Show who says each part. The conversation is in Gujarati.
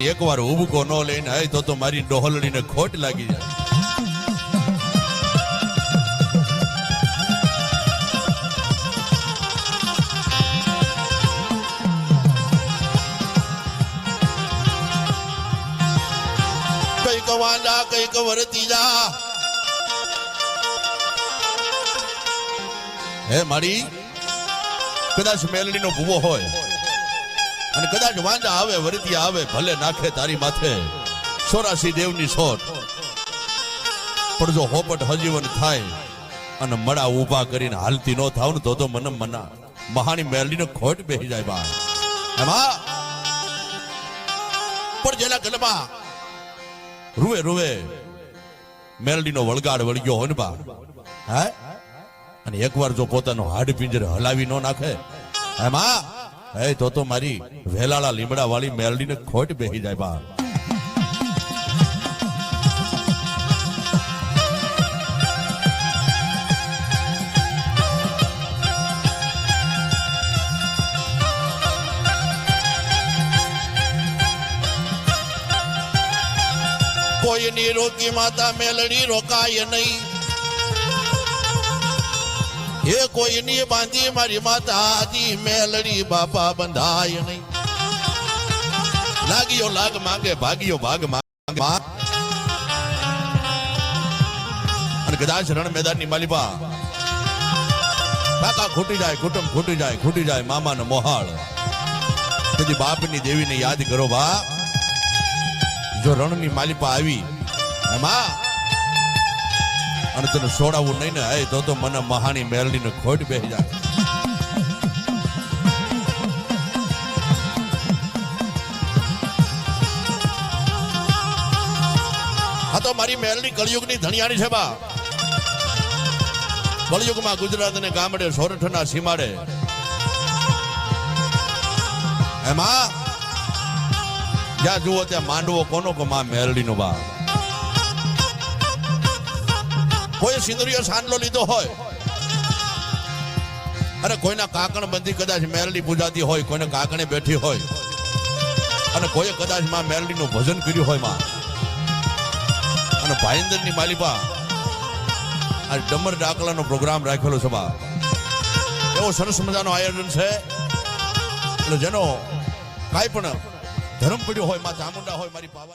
Speaker 1: એક વાર ઉબકો ન લઈને આય તો મારી ડોહલડીને ખોટ લાગી જાય. કઈક વાંજા કઈક વરતી જા. હે મારી કદાચ મેલડીનો ભૂવો હોય અને કદાચ વાંજા આવે વરતી આવે ભલે નાખે તારી માથે 84 દેવની સોટ, પણ જો હોપટ હજીવન થાય અને મડા ઊભા કરીને હાલતી ન થાવ ને તો મને મના મહાની મેલડીને ખોટ બેસી જાય બા. એમાં પણ જેના ગલમાં રૂવે રૂવે મેલડીનો વળગાડ વળગ્યો હોય ને બા, હે અને એકવાર જો પોતાનો હાડ પિંજરે હલાવી ન નાખે એમાં હે તો મારી વેલાળા લીમડા વાળી મેલડીને ખોટ બેસી જાય બા. કોઈની રોકી માતા મેલડી રોકાય નહીં, એ કોઈની બાંધી મારી માતા આજી મેલડી બાપા બંધાય નહીં. લાગ્યો લાગ માંગે ભાગ્યો ભાગ માંગે અને કદાચ રણ મેદાન ની માલિપા કાકા ખૂટી જાય કુટુંબ ખૂટી જાય મામા ને મોહાળ. તેથી બાપની દેવીને યાદ કરો બા. જો રણની માલિપા આવી એમાં અને તને છોડાવવું નહીં ને તો મને મહાની મેલડીને ખોટ બેસી જાય. આ તો મારી મેલડી કળિયુગની ધણિયાણી છે બા. કળિયુગમાં ગુજરાત ને ગામડે સોરઠના સીમાડે એમાં જ્યાં જુઓ ત્યાં માંડવો કોનો કે માં મેલડીનો બા. કોઈ સિંદુરિયો સાંડલો લીધો હોય અને કોઈના કાકણ બંધી કદાચ મેલડી પૂજાતી હોય, કોઈને કાકણે બેઠી હોય અને કોઈ કદાચ માં મેલડીનું ભજન કર્યું હોય માં અને ભાઈંદરની માલિપા આ ડમર ડાકલાનો પ્રોગ્રામ રાખેલો છે બા. એવો સરસ મજાનો આયોજન છે એટલે જેનો કાંઈ પણ ધર્મ પડ્યો હોય માં ચામુંડા હોય મારી પાવાની